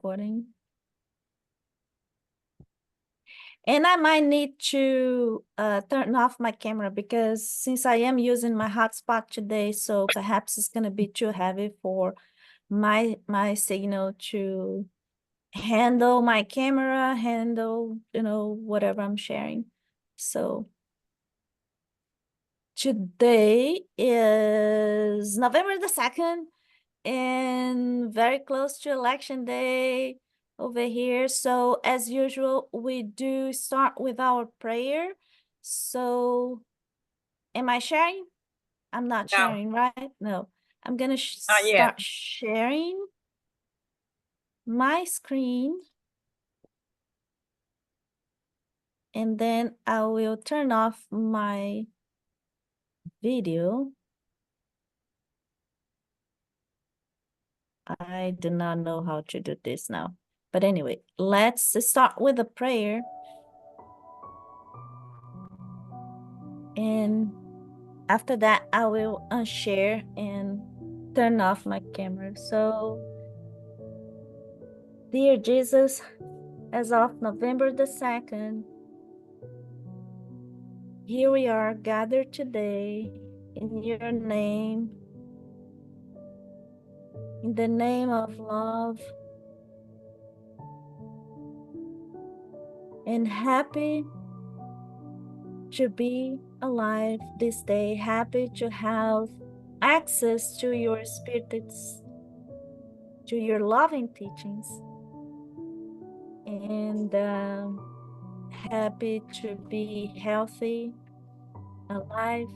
recording. And I might need to turn off my camera because since I am using my hotspot today, so perhaps it's going to be too heavy for my signal to handle my camera, handle, whatever I'm sharing. So today is November the 2nd and very close to election day over here. So as usual, we do start with our prayer. So am I sharing? I'm not No. sharing, right? No. I'm going to Not yet. start sharing my screen. And then I will turn off my video. I do not know how to do this now. But anyway, let's start with a prayer. And after that, I will unshare and turn off my camera. So, dear Jesus, as of November the 2nd, here we are gathered today in your name, in the name of love, and happy to be alive this day, happy to have access to your spirits, to your loving teachings, and happy to be healthy, alive,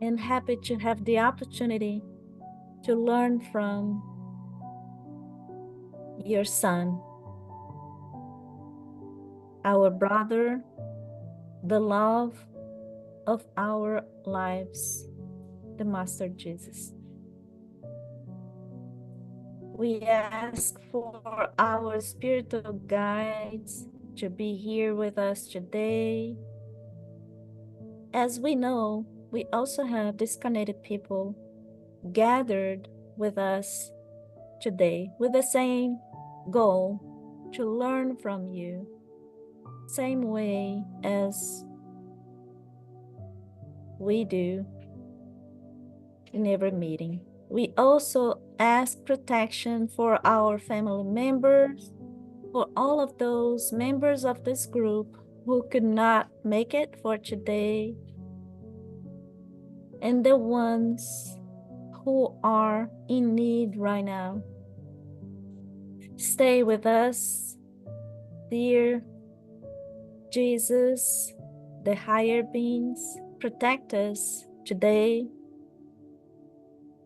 and happy to have the opportunity to learn from your son, our brother, the love of our lives, the Master Jesus. We ask for our spiritual guides to be here with us today. As we know, we also have disconnected people gathered with us today with the same goal, to learn from you, same way as we do in every meeting. We also ask protection for our family members, for all of those members of this group who could not make it for today, and the ones who are in need right now. Stay with us, dear Jesus, the higher beings. Protect us today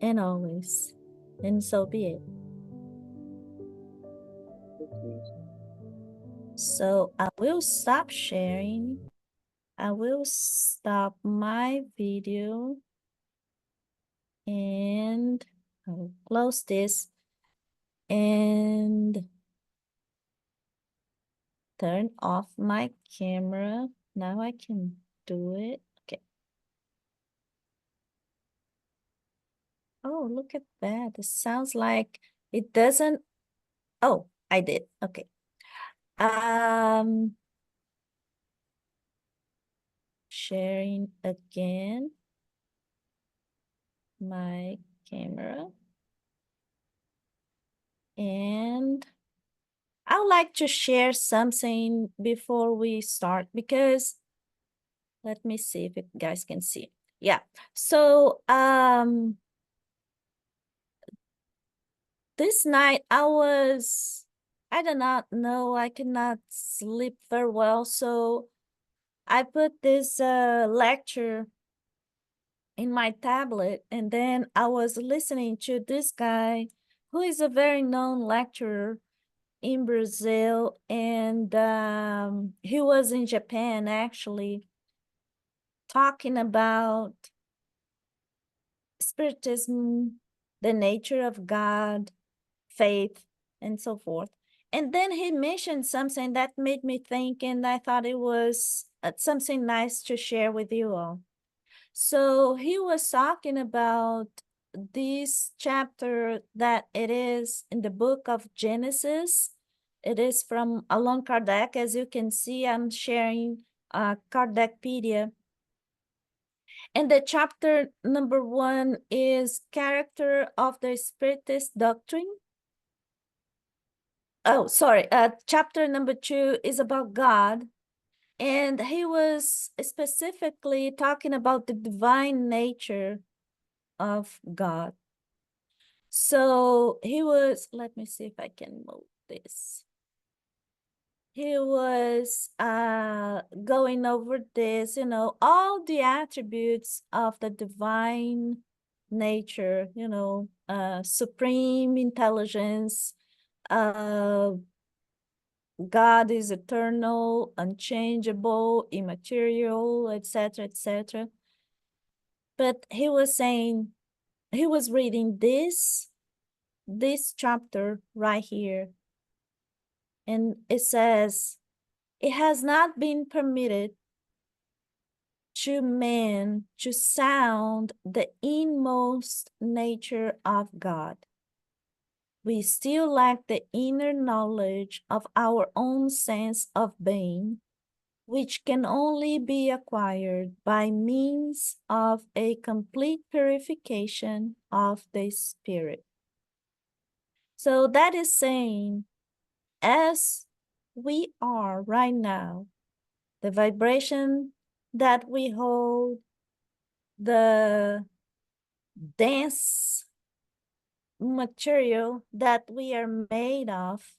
and always, and so be it. So I will stop sharing. I will stop my video and I will close this and turn off my camera. Now I can do it. Okay. Oh, look at that. It sounds like it doesn't. Oh, I did. Okay. Sharing again my camera. And I would like to share something before we start because let me see if you guys can see. Yeah. So this night I do not know, I cannot sleep very well. So I put this lecture in my tablet, and then I was listening to this guy who is a very known lecturer in Brazil, and he was in Japan actually talking about spiritism, the nature of God, faith, and so forth. And then he mentioned something that made me think, and I thought it was something nice to share with you all. So he was talking about this chapter that it is in the book of Genesis. It is from Allan Kardec. As you can see, I'm sharing Kardecpedia. And the chapter number 1 is Character of the Spiritist Doctrine. Oh, sorry. Chapter number 2 is about God. And he was specifically talking about the divine nature of God. So he was, let me see if I can move this. He was going over this, all the attributes of the divine nature, supreme intelligence, God is eternal, unchangeable, immaterial, etc., etc. But he was saying, he was reading this chapter right here, and it says, it has not been permitted to man to sound the inmost nature of God. We still lack the inner knowledge of our own sense of being, which can only be acquired by means of a complete purification of the spirit. So that is saying, as we are right now, the vibration that we hold, the dense material that we are made of,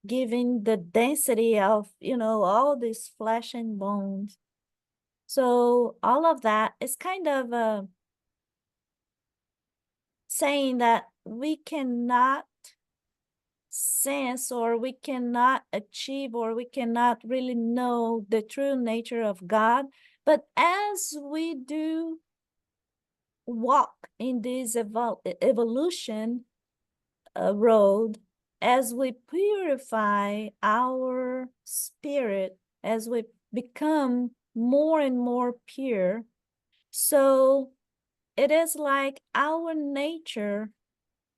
giving the density of, all these flesh and bones. So all of that is kind of saying that we cannot sense, or we cannot achieve, or we cannot really know the true nature of God. But as we do walk in this evolution road, as we purify our spirit, as we become more and more pure, so it is like our nature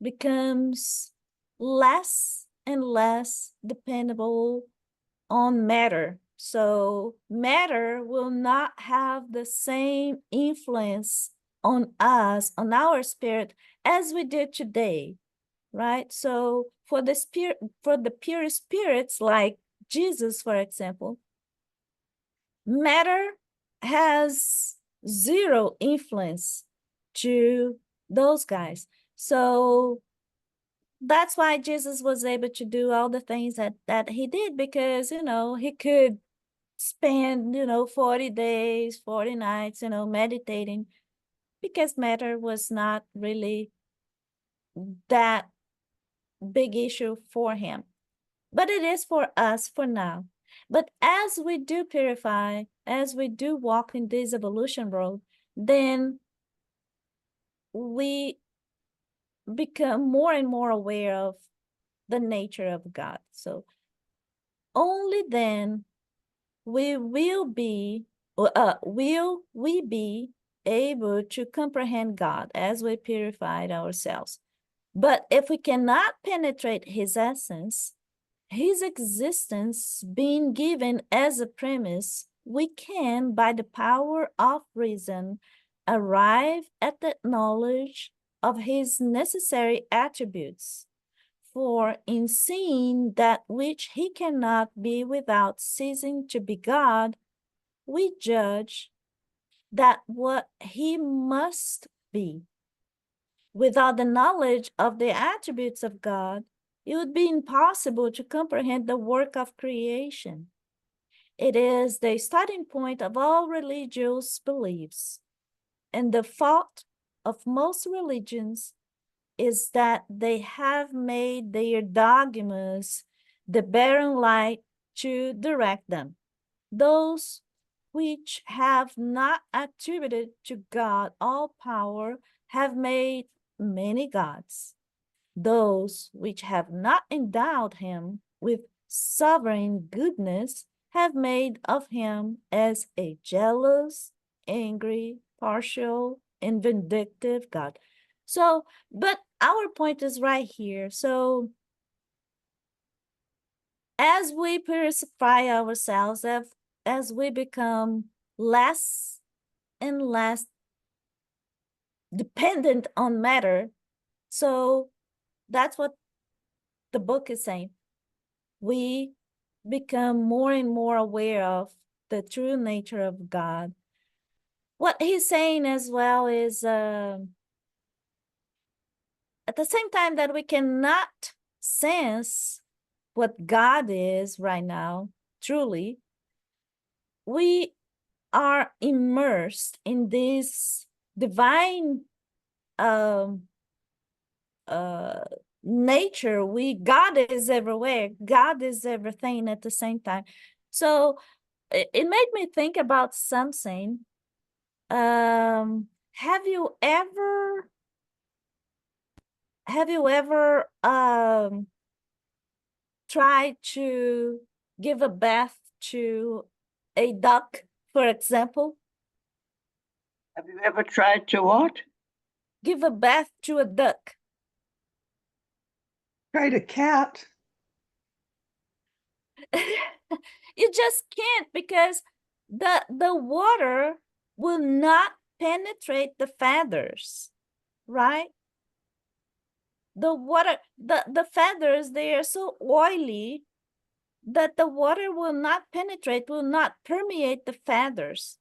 becomes less and less dependable on matter. So matter will not have the same influence on us, on our spirit, as we do today, right? So for the spirit, for the pure spirits like Jesus, for example, matter has zero influence to those guys. So that's why Jesus was able to do all the things that he did, because, he could spend, 40 days, 40 nights, meditating, because matter was not really that big issue for him. But it is for us for now. But as we do purify, as we do walk in this evolution road, then we become more and more aware of the nature of God. So only then will we be able to comprehend God as we purified ourselves. But if we cannot penetrate his essence, his existence being given as a premise, we can, by the power of reason, arrive at the knowledge of his necessary attributes. For in seeing that which he cannot be without ceasing to be God, we judge that what he must be. Without the knowledge of the attributes of God, it would be impossible to comprehend the work of creation. It is the starting point of all religious beliefs, and the fault of most religions is that they have made their dogmas the barren light to direct them. Those which have not attributed to God all power have made many gods. Those which have not endowed him with sovereign goodness have made of him as a jealous, angry, partial, and vindictive God. So, but our point is right here. So as we purify ourselves, as we become less and less dependent on matter, so that's what the book is saying. We become more and more aware of the true nature of God. What he's saying as well is at the same time that we cannot sense what God is right now, truly, we are immersed in this divine um uh nature. God is everywhere, God is everything at the same time. So it made me think about something. Have you ever tried to give a bath to a duck, for example? Have you ever tried to what? Give a bath to a duck. Tried a cat. You just can't, because the water will not penetrate the feathers, right? The water, the feathers, they are so oily that the water will not penetrate, will not permeate the feathers.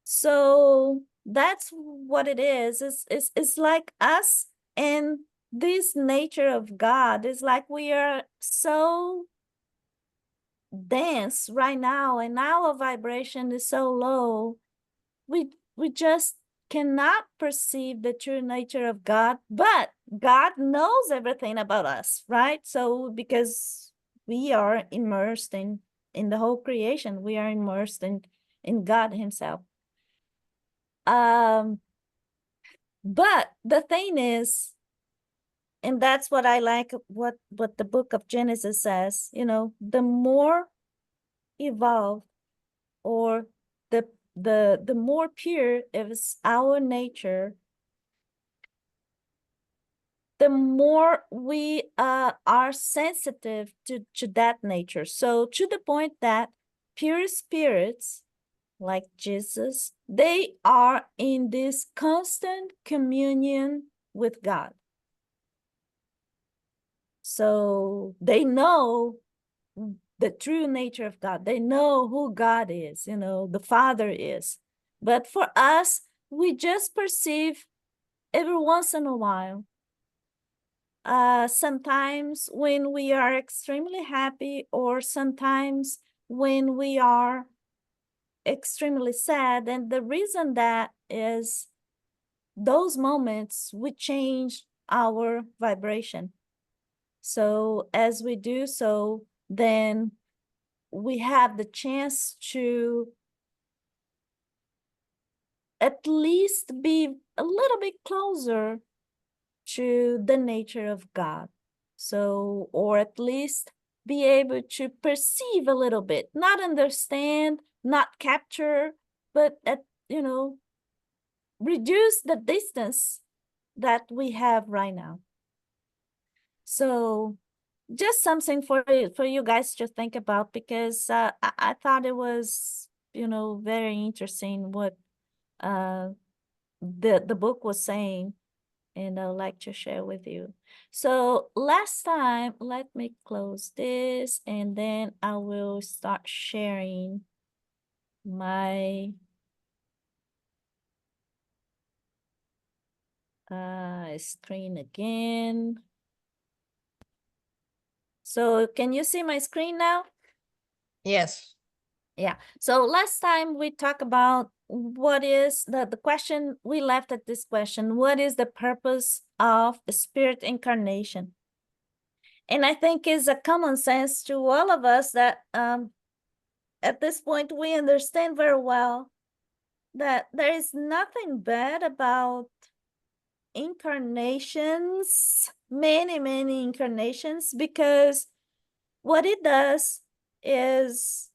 So that's what it is. It's like us and this nature of God. Is like we are so dense right now, and our vibration is so low. We just cannot perceive the true nature of God, but God knows everything about us, right? So because we are immersed in the whole creation, we are immersed in God himself. But the thing is, and that's what I like, what the book of Genesis says, the more evolved, or the more pure is our nature, the more we are sensitive to that nature. So to the point that pure spirits like Jesus, they are in this constant communion with God. So they know the true nature of God. They know who God is, the Father is. But for us, we just perceive every once in a while. Sometimes when we are extremely happy, or sometimes when we are extremely sad. And the reason that is, those moments we change our vibration. So as we do so, then we have the chance to at least be a little bit closer to the nature of God. So, or at least be able to perceive a little bit, not understand, not capture, but reduce the distance that we have right now. So just something for you guys to think about, because I thought it was, very interesting what the book was saying, and I'd like to share with you. So last time, let me close this, and then I will start sharing my screen again. So can you see my screen now? Yes. Yeah. So last time we talked about what is the question, we left at this question: what is the purpose of the spirit incarnation? And I think it's a common sense to all of us that at this point we understand very well that there is nothing bad about incarnations, many incarnations, because what it does is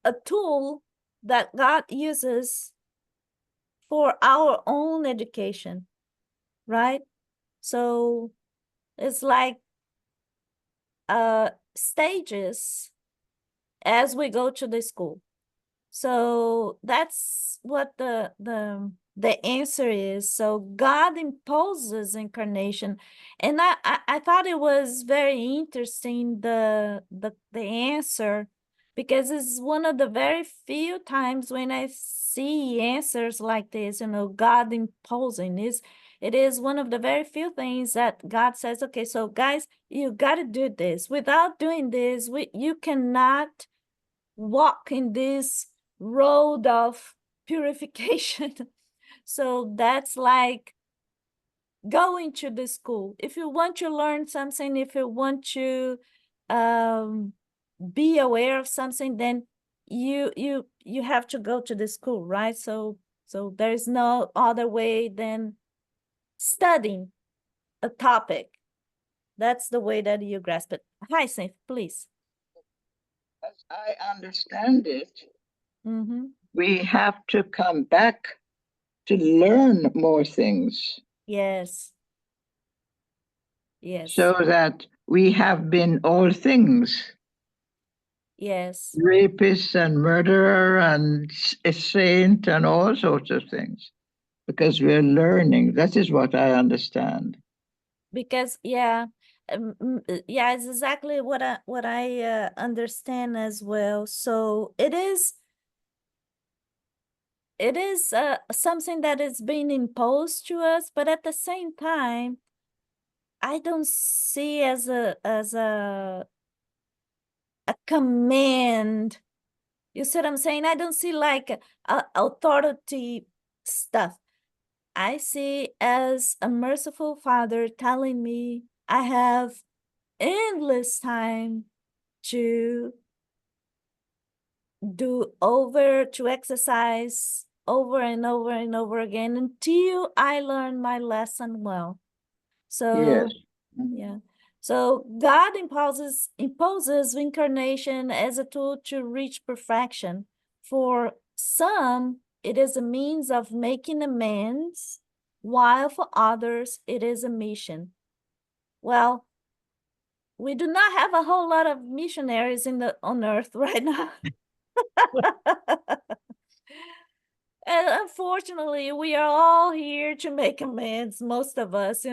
a tool that God uses for our own education. right? So it's like stages as we go to the school. So that's what the answer is. So God imposes incarnation, and I thought it was very interesting the answer, because it's one of the very few times when I see answers like this. God imposing is. It is one of the very few things that God says, okay, so guys, you got to do this. Without doing this, you cannot walk in this road of purification. So that's like going to the school. If you want to learn something, if you want to be aware of something, then you have to go to the school, right? So there's no other way than studying a topic. That's the way that you grasp it. Hi, Saif, please. As I understand it, Mm-hmm. we have to come back to learn more things. Yes. Yes. So that we have been all things. Yes. Rapist and murderer and a saint and all sorts of things. Because we're learning. That is what I understand. Because yeah, yeah, it's exactly what I understand as well. So it is something that is being imposed to us, but at the same time, I don't see as a command. You see what I'm saying? I don't see like authority stuff. I see as a merciful Father telling me I have endless time to to exercise over and over and over again until I learn my lesson well. Yes. So yeah. So God imposes incarnation as a tool to reach perfection. For some, it is a means of making amends, while for others, it is a mission. Well, we do not have a whole lot of missionaries on earth right now. And unfortunately, we are all here to make amends, most of us,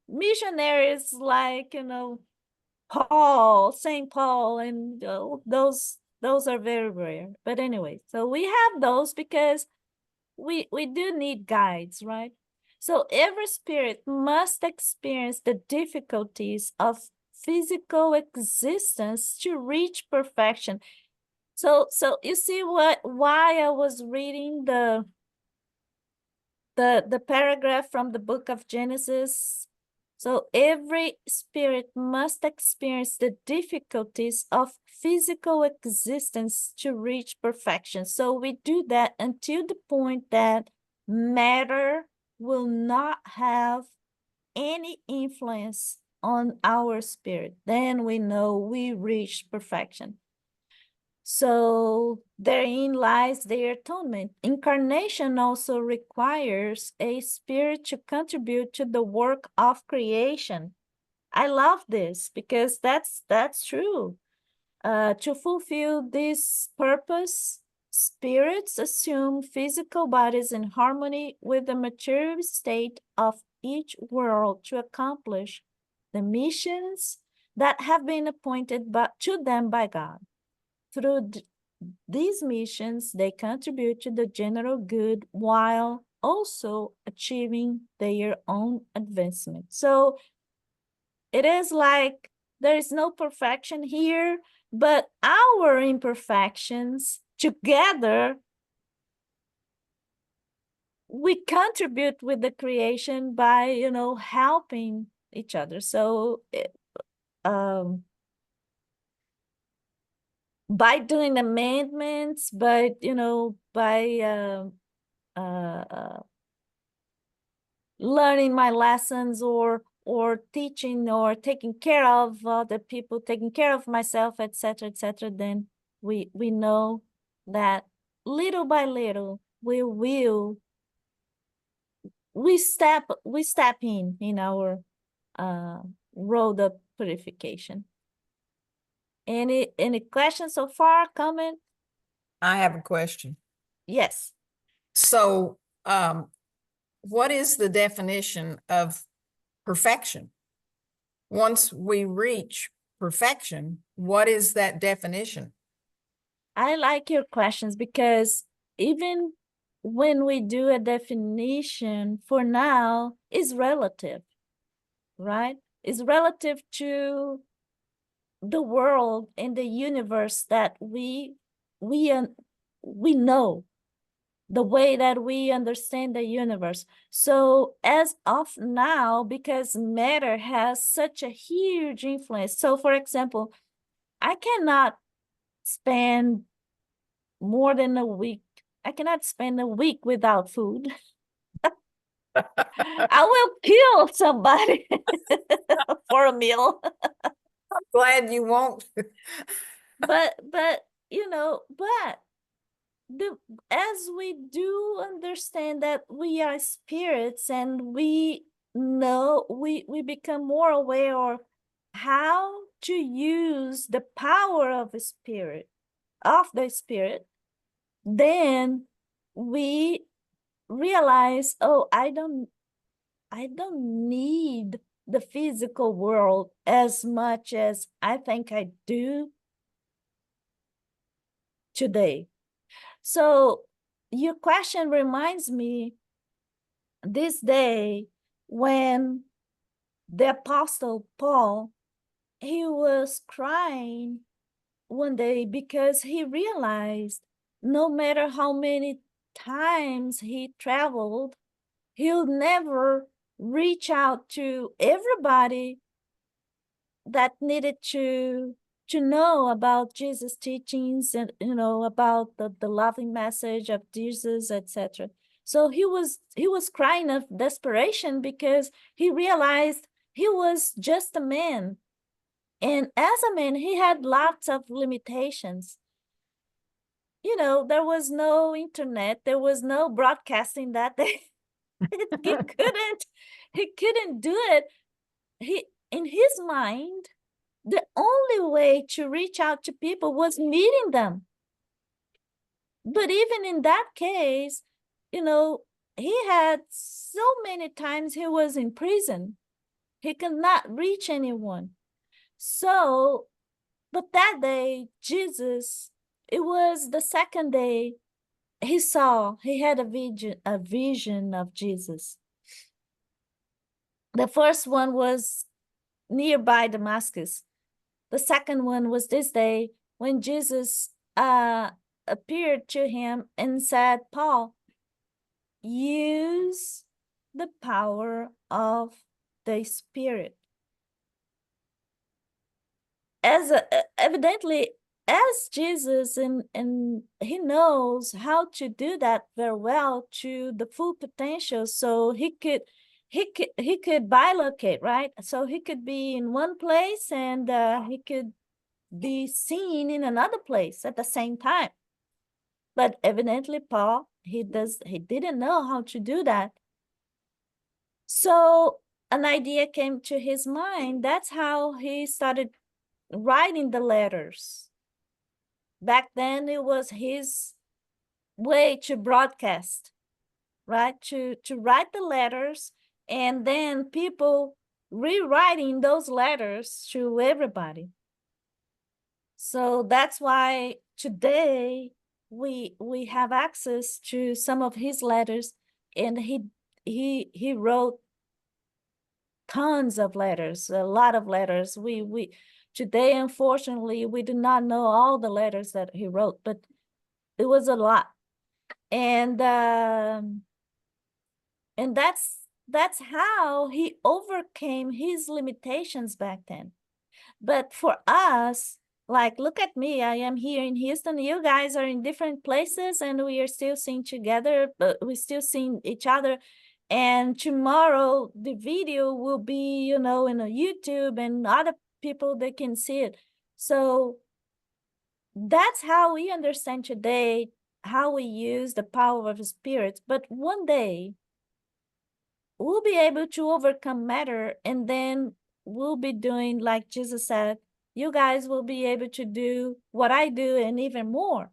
missionaries like, St. Paul, and those are very rare. But anyway, so we have those because we do need guides, right? So every spirit must experience the difficulties of physical existence to reach perfection. So you see why I was reading the paragraph from the book of Genesis. So every spirit must experience the difficulties of physical existence to reach perfection. So we do that until the point that matter will not have any influence on our spirit. Then we know we reached perfection. So therein lies their atonement. Incarnation also requires a spirit to contribute to the work of creation. I love this because that's true. To fulfill this purpose, spirits assume physical bodies in harmony with the material state of each world to accomplish the missions that have been appointed to them by God. Through these missions, they contribute to the general good while also achieving their own advancement. So it is like there is no perfection here, but our imperfections together, we contribute with the creation by, helping each other. So by doing amendments, but by learning my lessons, or teaching, or taking care of other people, taking care of myself, etc., etc., then we know that little by little we will we step in our road of purification. Any questions so far? Comment? I have a question. Yes. So, what is the definition of perfection? Once we reach perfection, what is that definition? I like your questions because even when we do a definition for now, is relative, right? It's relative to the world and the universe that we know, the way that we understand the universe. So as of now, because matter has such a huge influence. So for example, I cannot spend more than a week. I cannot spend a week without food. I will kill somebody for a meal. Glad you won't. But but as we do understand that we are spirits, and we know, we become more aware of how to use the power of the spirit, then we realize, oh, I don't need the physical world as much as I think I do today. So your question reminds me this day when the Apostle Paul, he was crying one day because he realized no matter how many times he traveled, he'll never reach out to everybody that needed to know about Jesus' teachings, and about the loving message of Jesus, etc. So he was crying of desperation because he realized he was just a man, and as a man he had lots of limitations. There was no internet, there was no broadcasting that day. he couldn't do it. He, in his mind, the only way to reach out to people was meeting them. But even in that case, he had so many times he was in prison. He could not reach anyone. So, but that day, Jesus, it was the second day he had a vision of Jesus. The first one was nearby Damascus. The second one was this day when Jesus appeared to him and said, Paul, use the power of the Spirit. Evidently, as Jesus, and he knows how to do that very well to the full potential, so he could bilocate, right? So he could be in one place and he could be seen in another place at the same time. But evidently Paul, he didn't know how to do that. So an idea came to his mind. That's how he started writing the letters. Back then it was his way to broadcast, right? To write the letters, and then people rewriting those letters to everybody. So that's why today we have access to some of his letters, and he wrote tons of letters, a lot of letters. We today, unfortunately, we do not know all the letters that he wrote, but it was a lot. And that's how he overcame his limitations back then. But for us, like, look at me, I am here in Houston, you guys are in different places, and we are still seeing together, but we still seeing each other. And tomorrow the video will be, in a YouTube, and other people, they can see it. So that's how we understand today how we use the power of the spirits. But one day we'll be able to overcome matter, and then we'll be doing, like Jesus said, you guys will be able to do what I do and even more.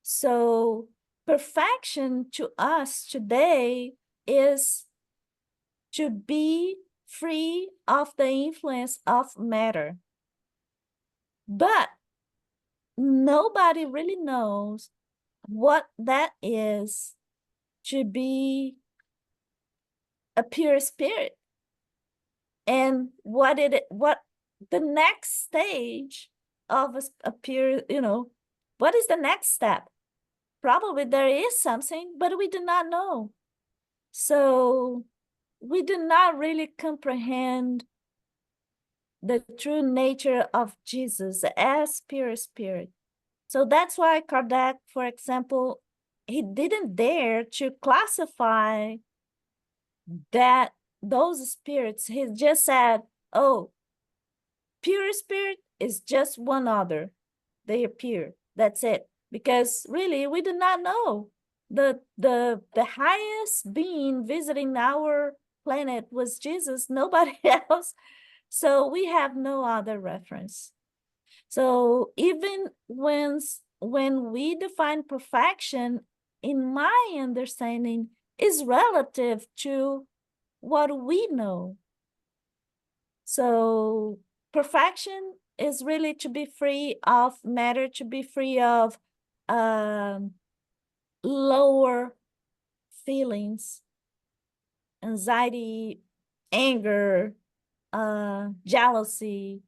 So perfection to us today is to be free of the influence of matter. But nobody really knows what that is to be a pure spirit, and what the next stage of a pure, what is the next step? Probably there is something, but we do not know. So we do not really comprehend the true nature of Jesus as pure spirit. So that's why Kardec, for example, he didn't dare to classify that those spirits. He just said, oh, pure spirit is just one other. They appear. That's it. Because really, we do not know. The highest being visiting our planet was Jesus, nobody else. So we have no other reference. So even when we define perfection, in my understanding, is relative to what we know. So perfection is really to be free of matter, to be free of lower feelings, anxiety, anger, jealousy,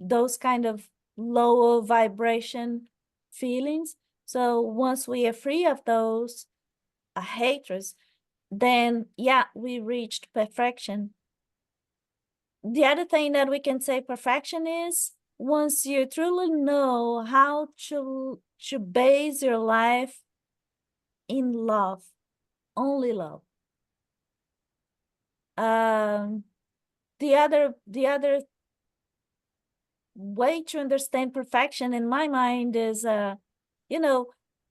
those kind of lower vibration feelings. So once we are free of those hatreds, then yeah, we reached perfection. The other thing that we can say perfection is once you truly know how to base your life in love, only love. The other way to understand perfection in my mind is,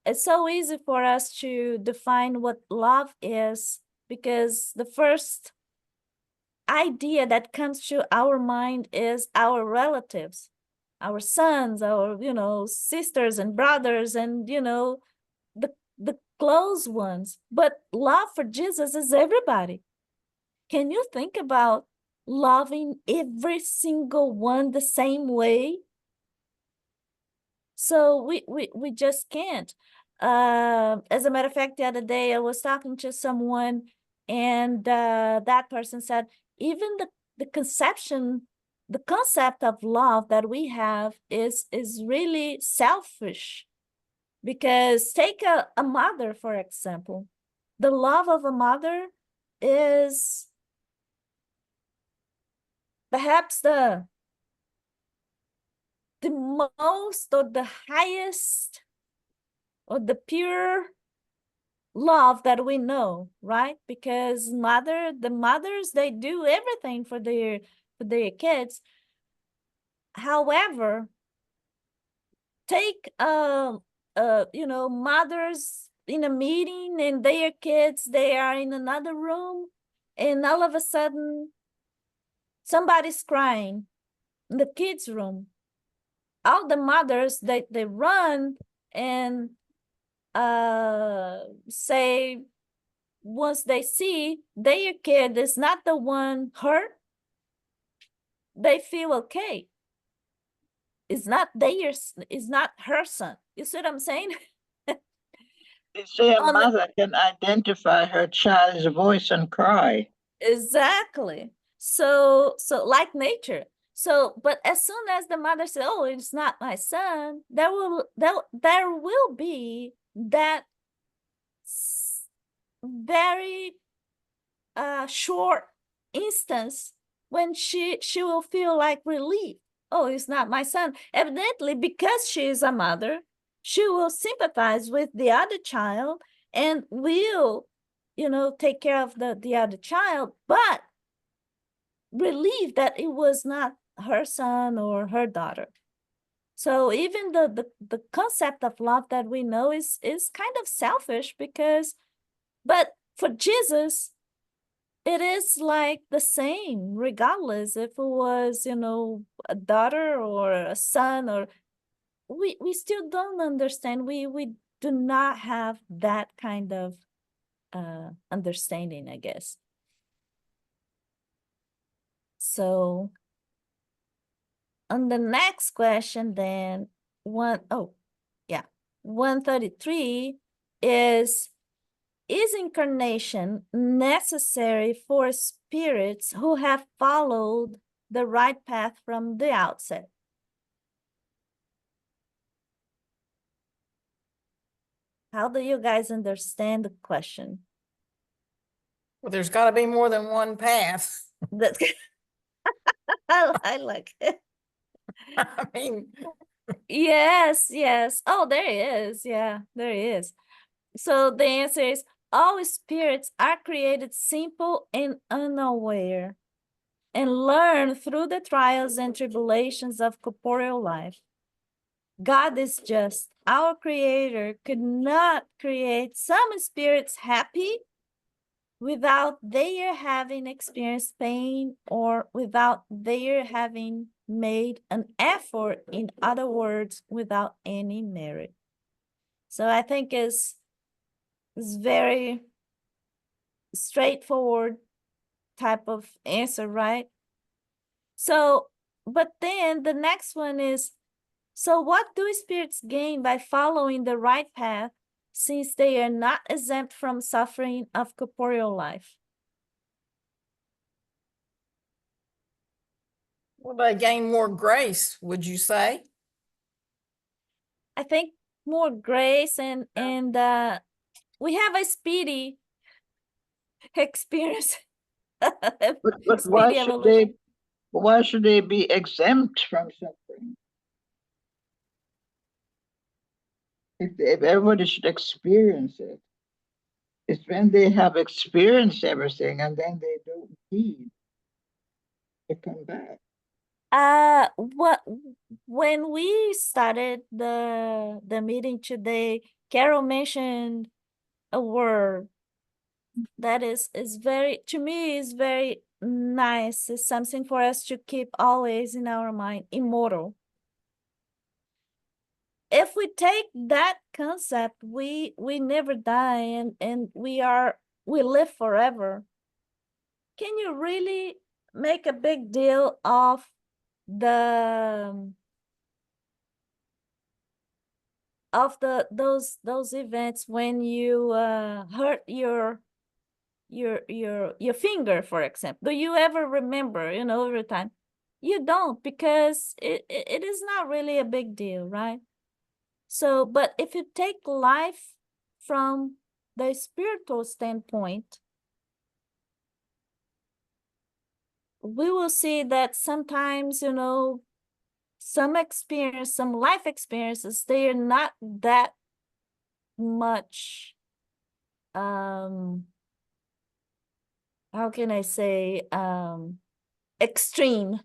it's so easy for us to define what love is, because the first idea that comes to our mind is our relatives, our sons, our, sisters and brothers, and, the close ones. But love for Jesus is everybody. Can you think about loving every single one the same way? So we just can't. As a matter of fact, the other day I was talking to someone, and that person said, even the concept of love that we have is really selfish. Because take a mother, for example. The love of a mother is perhaps the most, or the highest, or the pure love that we know, right? Because the mothers, they do everything for their kids. However, take mothers in a meeting, and their kids, they are in another room, and all of a sudden somebody's crying in the kids' room. All the mothers, they run and say, once they see their kid is not the one hurt, they feel okay. It's not theirs, it's not her son. You see what I'm saying? They say a mother can identify her child's voice and cry. Exactly. So like nature. So, but as soon as the mother says, "Oh, it's not my son," there will be that very short instance when she will feel like relief. Oh, it's not my son. Evidently, because she is a mother, she will sympathize with the other child and will, take care of the other child, but relieve that it was not her son or her daughter. So even the concept of love that we know is kind of selfish, because, but for Jesus, it is like the same, regardless if it was, a daughter or a son, or we still don't understand. We do not have that kind of understanding, I guess. So on the next question, then 133 is incarnation necessary for spirits who have followed the right path from the outset? How do you guys understand the question? Well, there's got to be more than one path. That I like it. I mean, Yes, yes. Oh, there it is. Yeah, there it is. So the answer is all spirits are created simple and unaware and learn through the trials and tribulations of corporeal life. God is just. Our Creator could not create some spirits happy without their having experienced pain or without their having made an effort, in other words, without any merit. So I think it's very straightforward type of answer, right? So, but then the next one is, so what do spirits gain by following the right path, since they are not exempt from suffering of corporeal life? well, they gain more grace, would you say? I think more grace and we have a speedy experience, But speedy evolution. why should they be exempt from suffering? If everybody should experience it, it's when they have experienced everything and then they don't need to come back. What when we started the meeting today, Carol mentioned a word that is very, to me, is very nice. It's something for us to keep always in our mind: immortal. If we take that concept, we never die and we live forever. Can you really make a big deal of the those events when you hurt your finger, for example? Do you ever remember, over time? You don't, because it is not really a big deal, right? So, but if you take life from the spiritual standpoint, we will see that sometimes, some life experiences, they are not that much, how can I say, extreme.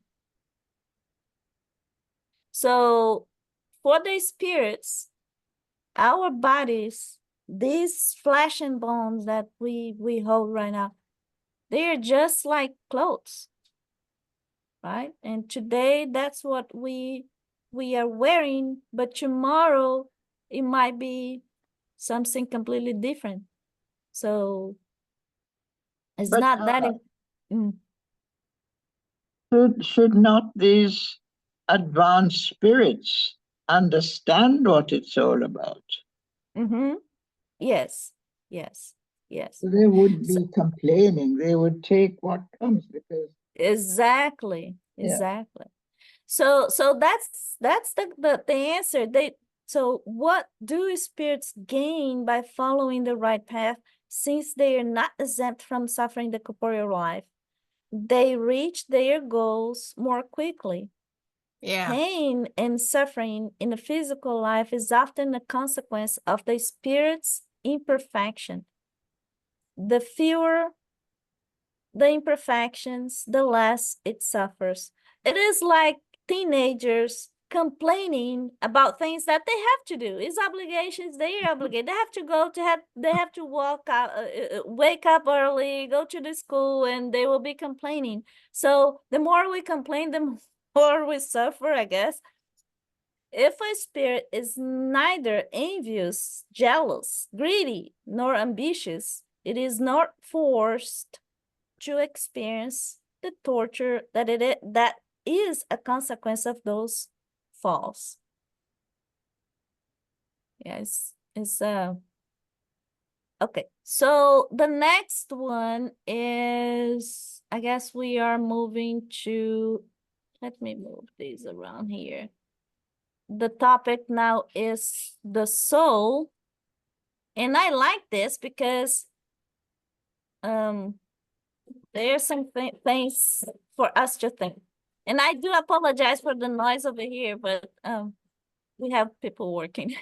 So for the spirits, our bodies, these flesh and bones that we hold right now, they are just like clothes, right? And today that's what we are wearing, but tomorrow it might be something completely different. So it's But not that should not these advanced spirits understand what it's all about? mm-hmm. Yes, yes, yes. They would So, be complaining. They would take what comes because exactly, yeah. exactly. So that's the answer. So what do spirits gain by following the right path, since they are not exempt from suffering the corporeal life? They reach their goals more quickly. Yeah. Pain and suffering in the physical life is often a consequence of the spirit's imperfection. The fewer the imperfections, the less it suffers. It is like teenagers complaining about things that they have to do. It's obligations. They are obligated. They have to go to have. They have to walk out, wake up early, go to the school, and they will be complaining. So the more we complain, the more we suffer, I guess. If a spirit is neither envious, jealous, greedy, nor ambitious, it is not forced to experience the torture that that is a consequence of those falls. Yes, it's okay. So the next one is, I guess we are moving to, let me move these around here. The topic now is the soul. And I like this because there are some things for us to think. And I do apologize for the noise over here, but we have people working.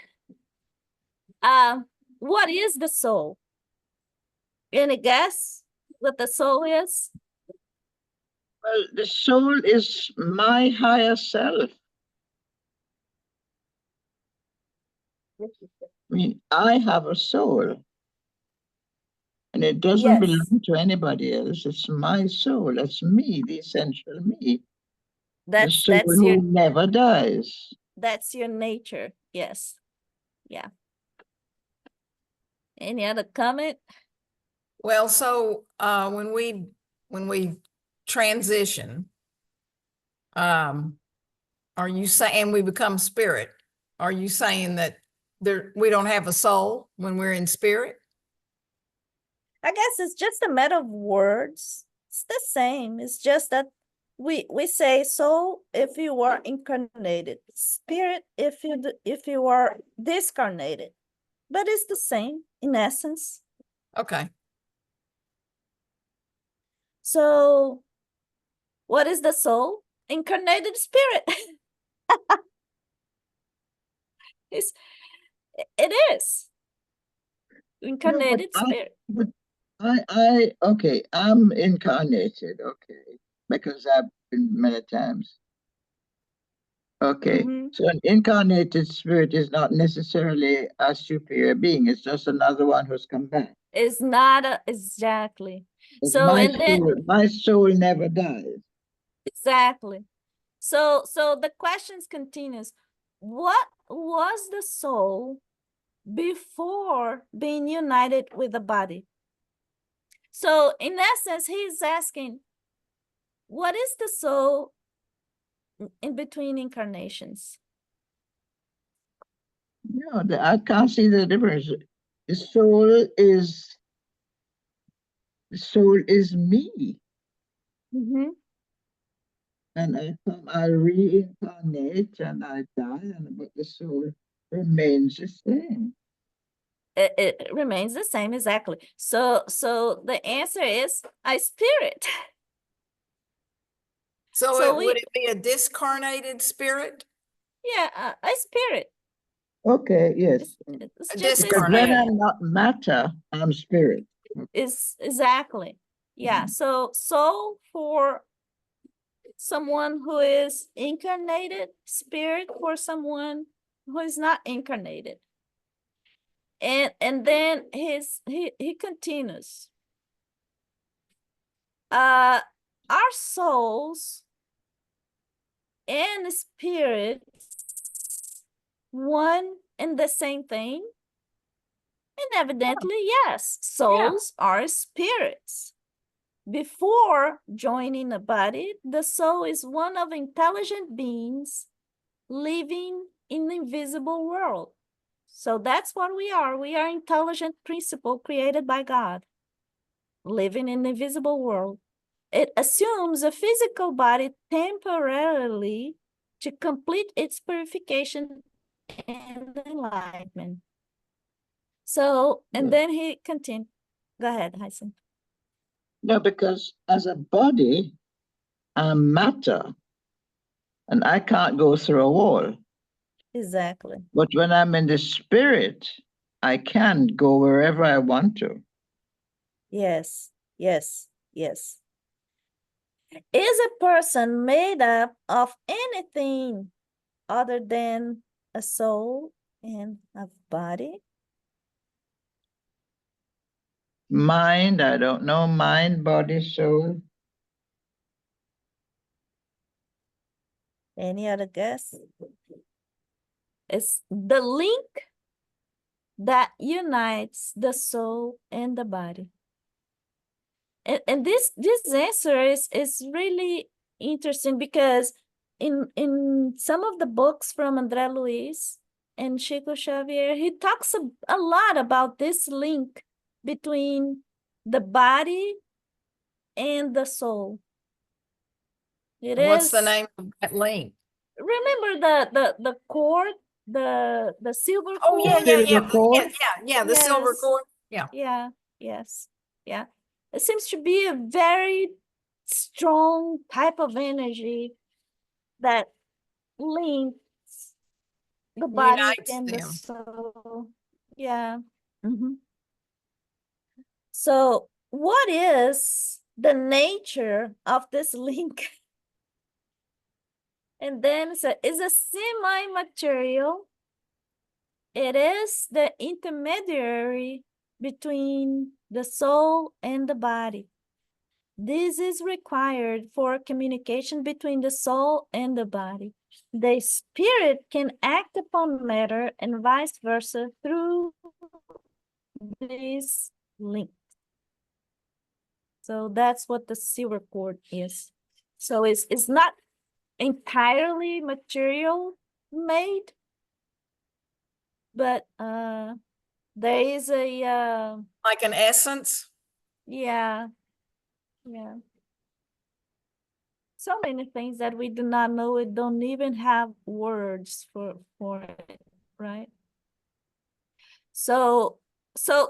What is the soul? Any guess what the soul is? Well, the soul is my higher self. I mean, I have a soul. And it doesn't Yes. belong to anybody else. It's my soul. That's me, the essential me. The soul who never dies. That's your nature. Yes. Yeah. Any other comment? Well, so when we transition, are you saying we become spirit? Are you saying that we don't have a soul when we're in spirit? I guess it's just a matter of words. It's the same. It's just that we say soul if you are incarnated, spirit if you are discarnated. But it's the same in essence. Okay. So what is the soul? Incarnated spirit. It is. Incarnated spirit. Okay, I'm incarnated, okay, because I've been many times. Okay, so an incarnated spirit is not necessarily a superior being. It's just another one who's come back. It's not exactly. So my soul never dies. Exactly. So the questions continues. What was the soul before being united with the body? So in essence, he's asking, what is the soul in between incarnations? No, I can't see the difference. The soul is me. And I reincarnate and I die, but the soul remains the same. It remains the same, exactly. So the answer is a spirit. So would it be a discarnated spirit? Yeah, a spirit. Okay, yes. It's just because when I'm not matter, I'm spirit. Is exactly. Yeah. So soul for someone who is incarnated, spirit for someone who is not incarnated. And then he continues. Our souls and spirits one and the same thing? And evidently, yes, souls are spirits. Before joining a body, the soul is one of intelligent beings living in the invisible world. So that's what we are. We are intelligent principle created by God, living in the invisible world. It assumes a physical body temporarily to complete its purification and enlightenment. So, and then he continued. Go ahead, Hyson. No, because as a body, I'm matter, and I can't go through a wall. Exactly. But when I'm in the spirit, I can go wherever I want to. Yes, yes, yes. Is a person made up of anything other than a soul and a body? Mind, I don't know. Mind, body, soul. Any other guess? It's the link that unites the soul and the body. And this answer is really interesting because in some of the books from André Luiz and Chico Xavier, he talks a lot about this link between the body and the soul. What's the name of that link? Remember the cord, the silver Oh, cord? Silver cord? Yeah, the silver Yes. cord. Yeah. Yeah, yes, yeah. It seems to be a very strong type of energy that links the body Unites and the them. soul. Yeah. Mhm. So, what is the nature of this link? And then it's a semi-material. It is the intermediary between the soul and the body. This is required for communication between the soul and the body. The spirit can act upon matter and vice versa through this link. So that's what the silver cord is. So it's not entirely material made, but there is a Like an essence. yeah. So many things that we do not know. We don't even have words for it, right? So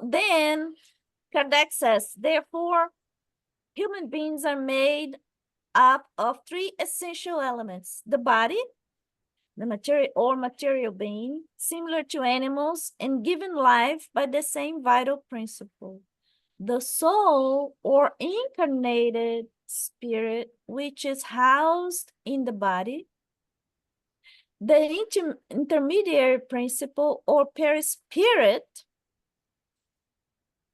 then Kardec says, therefore, human beings are made up of three essential elements: the body, the material being, similar to animals and given life by the same vital principle; the soul or incarnated spirit, which is housed in the body; the intermediary principle or perispirit,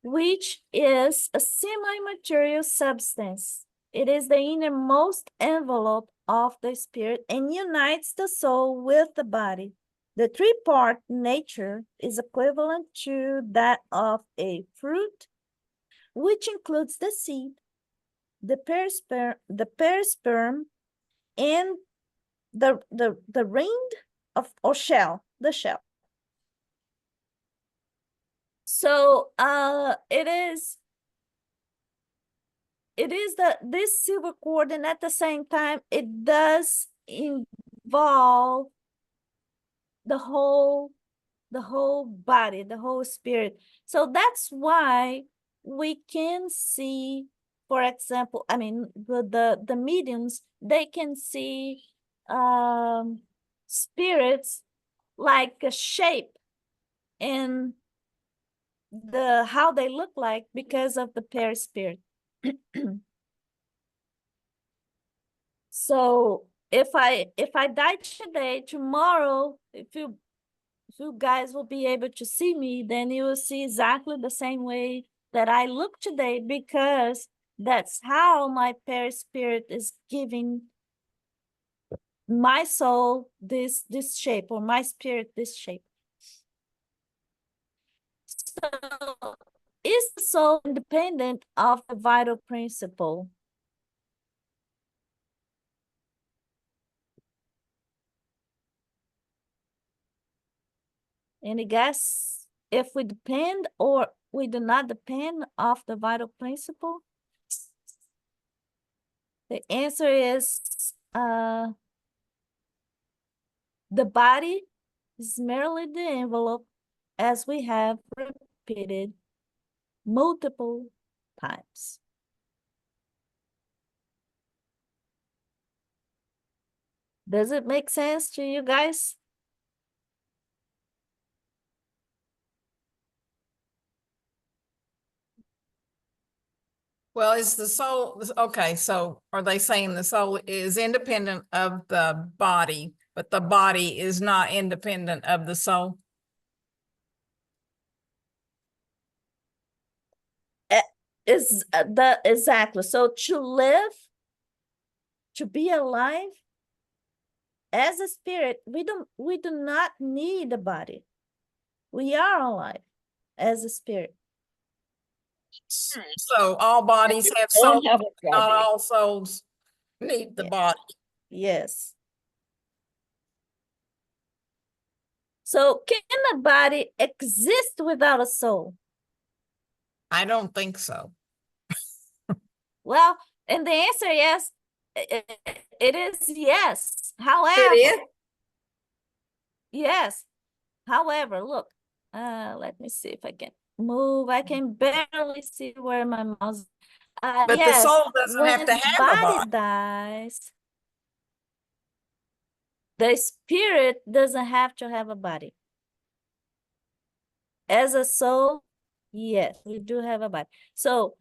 which is a semi-material substance. It is the innermost envelope of the spirit and unites the soul with the body. The three-part nature is equivalent to that of a fruit, which includes the seed, the perisperm, and the rind of or shell, the shell. So it is this silver cord, and at the same time it does involve the whole body, the whole spirit. So that's why we can see, for example, I mean the mediums, they can see spirits like a shape in how they look like because of the perispirit. So if I die today, tomorrow, if you guys will be able to see me, then you will see exactly the same way that I look today, because that's how my perispirit is giving my soul this shape, or my spirit this shape. So is the soul independent of the vital principle? Any guess if we depend or we do not depend of the vital principle? The answer is the body is merely the envelope, as we have repeated multiple times. Does it make sense to you guys? Well, is the soul, okay, so are they saying the soul is independent of the body, but the body is not independent of the soul. Is the exactly. So to live, to be alive as a spirit, we do not need a body. We are alive as a spirit. So all bodies have Don't souls, have a not body. all souls need the Yeah. body. Yes. So can a body exist without a soul? I don't think so. Well, and the answer yes, it is yes. It However, is? yes. However, look, let me see if I can move. I can barely see where my mouse. But the Yes, soul doesn't have when to have a body body. dies, the spirit doesn't have to have a body. As a soul, yes, we do have a body. So,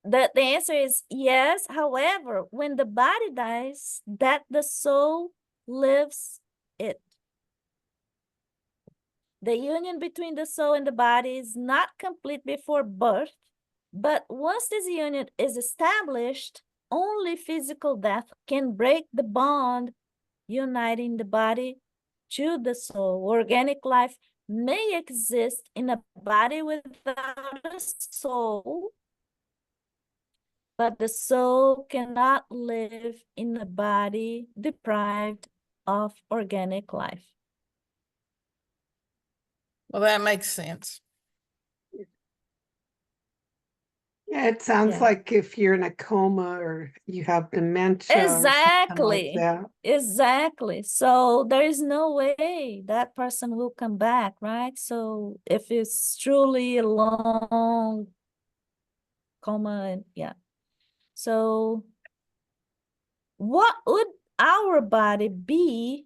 the answer is yes. However, when the body dies, that the soul lives it. The union between the soul and the body is not complete before birth, but once this union is established, only physical death can break the bond uniting the body to the soul. Organic life may exist in a body without a soul, but the soul cannot live in a body deprived of organic life. Well, that makes sense. Yeah, it sounds Yeah. like if you're in a coma or you have dementia or something Exactly. like that. Exactly. So there is no way that person will come back, right? So if it's truly a long coma, and yeah. So what would our body be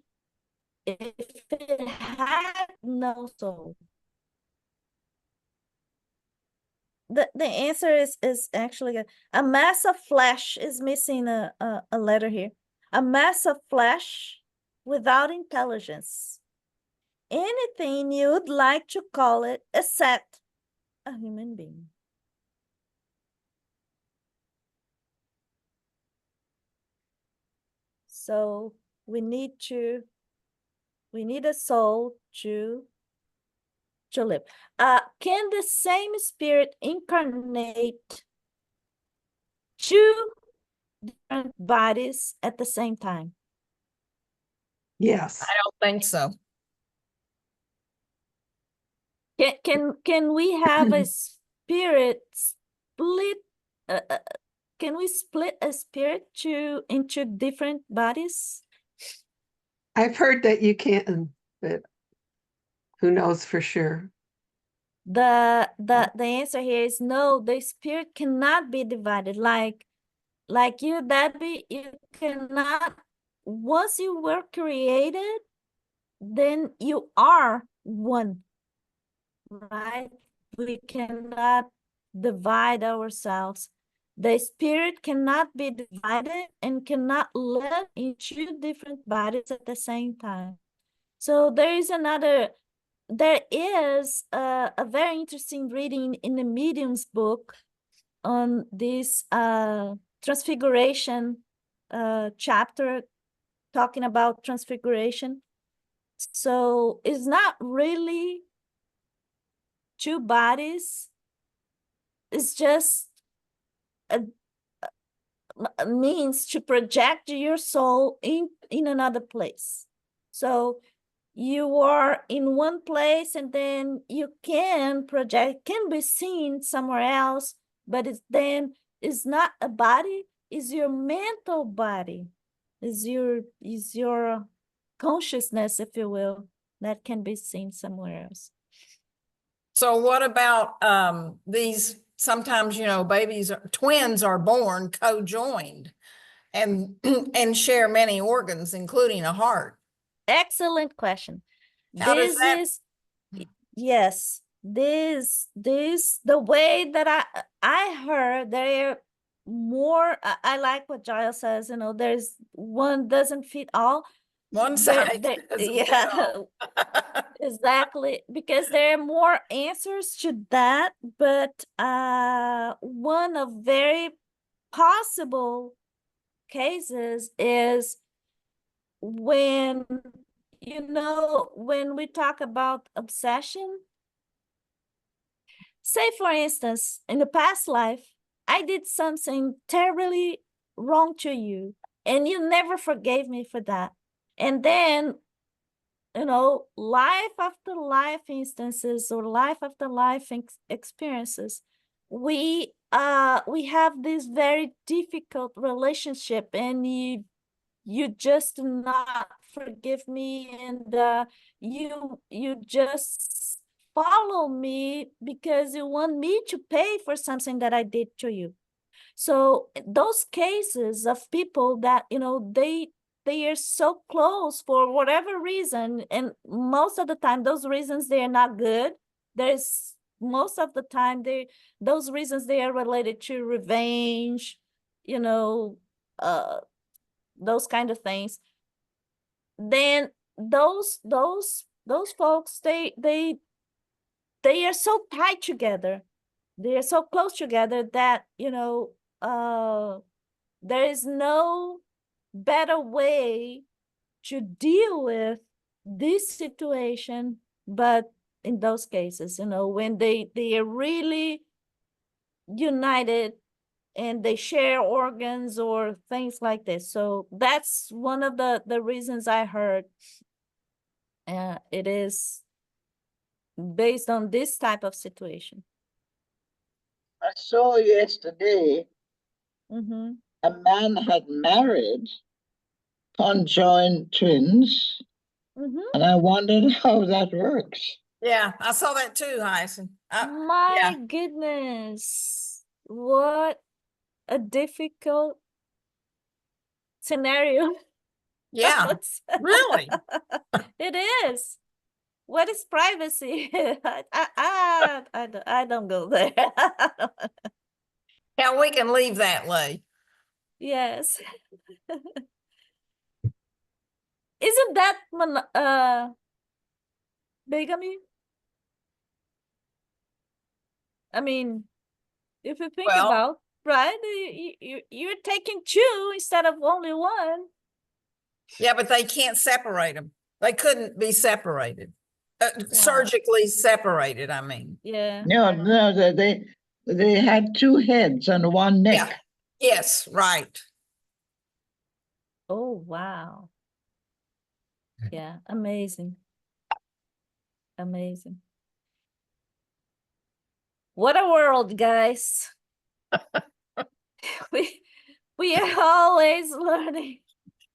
if it had no soul? The answer is actually a mass of flesh is missing a letter here. A mass of flesh without intelligence. Anything you'd like to call it except a human being. So we need a soul to live. Can the same spirit incarnate two different bodies at the same time? Yes. I don't think so. Can we have a spirit split? Can we split a spirit into different bodies? I've heard that you can, but who knows for sure. The answer here is no. The spirit cannot be divided. Like you, Debbie, you cannot. Once you were created, then you are one, right? We cannot divide ourselves. The spirit cannot be divided and cannot live in two different bodies at the same time. So there is a very interesting reading in the Medium's book on this transfiguration chapter, talking about transfiguration. So it's not really two bodies. It's just a means to project your soul in another place. So you are in one place and then you can project, can be seen somewhere else, but it's not a body, it's your mental body, is your consciousness, if you will, that can be seen somewhere else. So what about these, sometimes, twins are born co-joined and and share many organs, including a heart. Excellent question. How does that? Yes, the way that I heard, more, I like what Giles says, you know, there's one doesn't fit all. One There, size there, doesn't fit yeah, all. exactly, because there are more answers to that, but one of very possible cases is when, you know, when we talk about obsession, say for instance, in the past life, I did something terribly wrong to you, and you never forgave me for that. And then, you know, life after life instances or life after life experiences, we have this very difficult relationship, and you just do not forgive me, and you just follow me because you want me to pay for something that I did to you. So those cases of people that, you know, they are so close for whatever reason, and most of the time those reasons, they are not good. There's most of the time those reasons, they are related to revenge, you know, those kind of things. Then those folks, they are so tied together, they are so close together that, you know, there is no better way to deal with this situation. But in those cases, you know, when they are really united and they share organs or things like this. So that's one of the reasons I heard. It is based on this type of situation. I saw yesterday Mm-hmm. a man had married conjoined twins, Mm-hmm. and I wondered how that works. Yeah, I saw that too, Hyson. My Yeah. goodness, what a difficult scenario. Yeah, really. It is. What is privacy? I don't go there. Yeah, we can leave that, Lay. Yes. Isn't that bigamy? I mean, if you think Well, about, right, you're taking two instead of only one. yeah, but they can't separate them. They couldn't be separated. Wow. Surgically separated, I mean. Yeah. No, they had two heads and one neck. Yeah. Yes, right. Oh, wow. Yeah, amazing. Amazing. What a world, guys. we are always learning.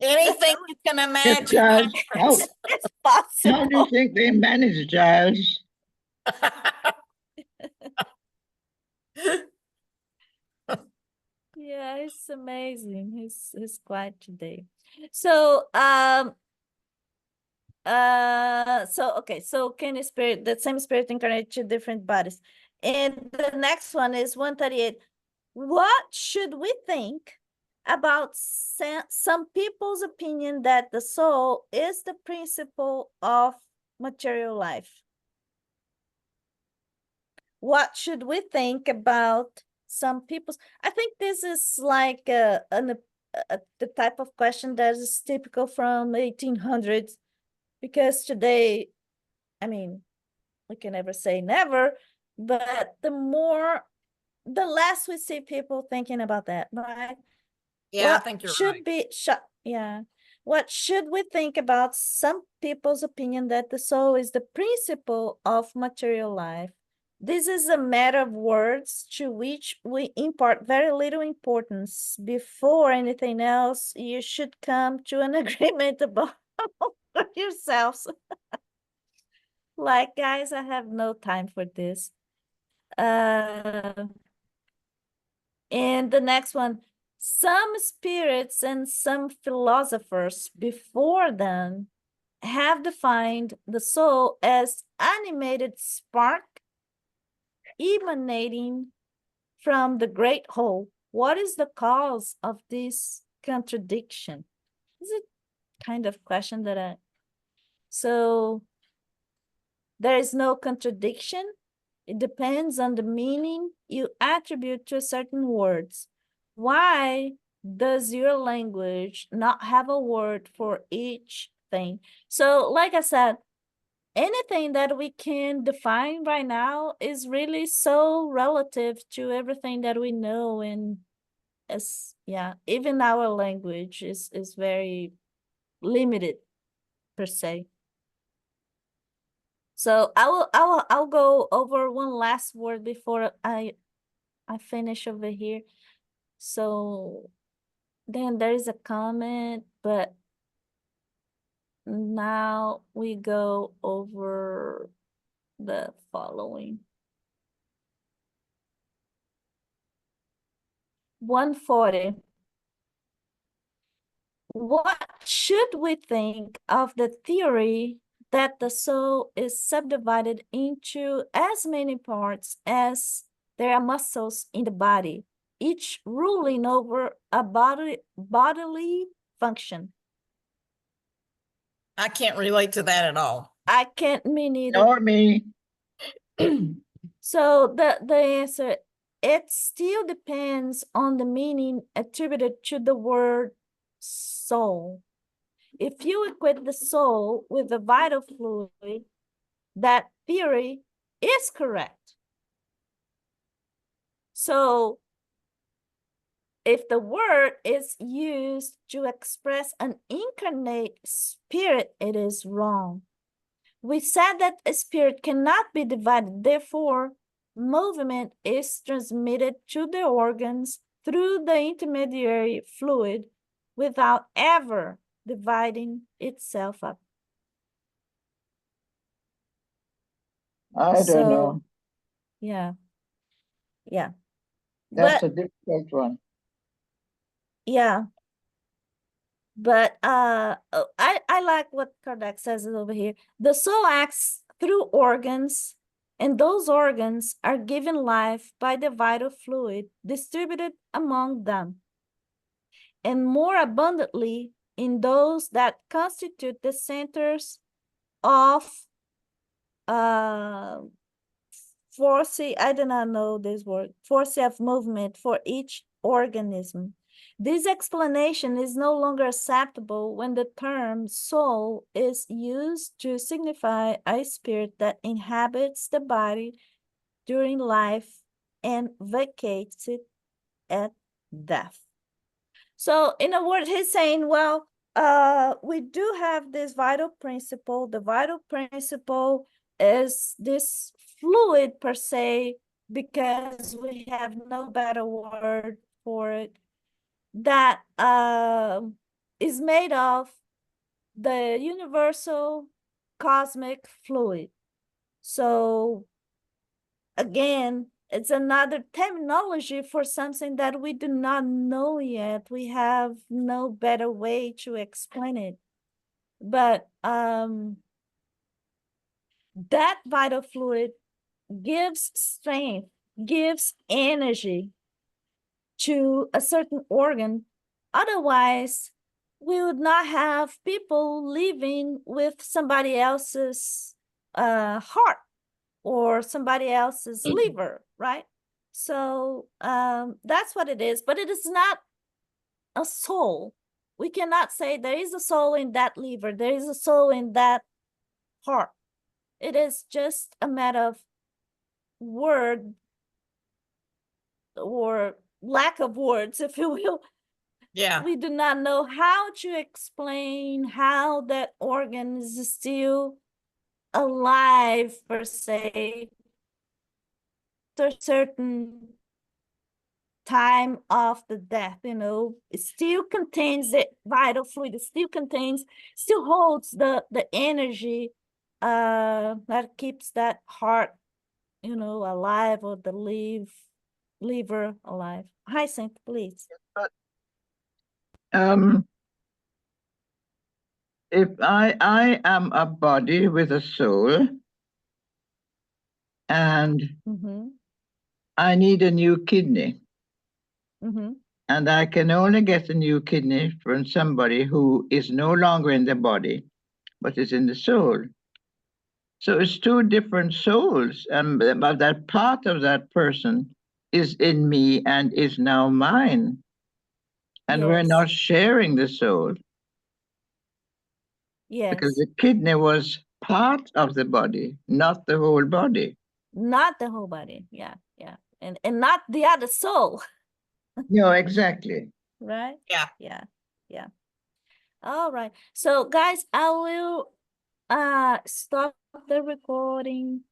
Anything you can Yes, imagine. Giles, It's how do you possible. think they managed, Giles? Yeah, it's amazing. It's quite today. So okay, so can a spirit, the same spirit incarnate to different bodies? And the next one is 138. What should we think about some people's opinion that the soul is the principle of material life? What should we think about some people's? I think this is like the type of question that is typical from 1800s, because today, I mean, we can never say never, but the less we see people thinking about that, right? Yeah, I think you're right. Yeah. What should we think about some people's opinion that the soul is the principle of material life? This is a matter of words to which we impart very little importance. Before anything else, you should come to an agreement about yourselves. Like, guys, I have no time for this. And the next one, some spirits and some philosophers before them have defined the soul as animated spark emanating from the great whole. what is the cause of this contradiction? Is it kind of question that so there is no contradiction. It depends on the meaning you attribute to certain words. Why does your language not have a word for each thing? So, like I said, anything that we can define right now is really so relative to everything that we know, and even our language is very limited per se. So I'll go over one last word before I finish over here. So then there is a comment, but now we go over the following. 140. What should we think of the theory that the soul is subdivided into as many parts as there are muscles in the body, each ruling over a bodily function? I can't relate to that at all. I can't mean either. Nor me. So the answer, it still depends on the meaning attributed to the word soul. If you equate the soul with the vital fluid, that theory is correct. So if the word is used to express an incarnate spirit, it is wrong. We said that a spirit cannot be divided, therefore, movement is transmitted to the organs through the intermediary fluid without ever dividing itself up. I don't know. Yeah. Yeah. That's But a difficult one. yeah. But I like what Kardec says over here. The soul acts through organs, and those organs are given life by the vital fluid distributed among them, and more abundantly in those that constitute the centers of force, I do not know this word, force of movement for each organism. This explanation is no longer acceptable when the term soul is used to signify a spirit that inhabits the body during life and vacates it at death. So in a word, he's saying, well, we do have this vital principle. The vital principle is this fluid per se, because we have no better word for it, that is made of the universal cosmic fluid. So again, it's another terminology for something that we do not know yet. We have no better way to explain it. But that vital fluid gives strength, gives energy to a certain organ. Otherwise, we would not have people living with somebody else's heart or somebody else's liver, right? So that's what it is, but it is not a soul. We cannot say there is a soul in that liver, there is a soul in that heart. It is just a matter of word or lack of words, if you will. Yeah. We do not know how to explain how that organ is still alive per se to a certain time of the death. It still contains the vital fluid, it still holds the energy that keeps that heart alive, or the liver alive. Hi, Saint, please. But if I am a body with a soul, and I need a new kidney, Mm-hmm. And I can only get a new kidney from somebody who is no longer in the body, but is in the soul. So it's two different souls, but that part of that person is in me and is now mine. And we're Yes. not sharing the soul because Yes. the kidney was part of the body, not the whole body. Not the whole body. Yeah. Yeah. And not the other soul. No, exactly. Right? Yeah. Yeah. Yeah. All right. So guys, I will stop the recording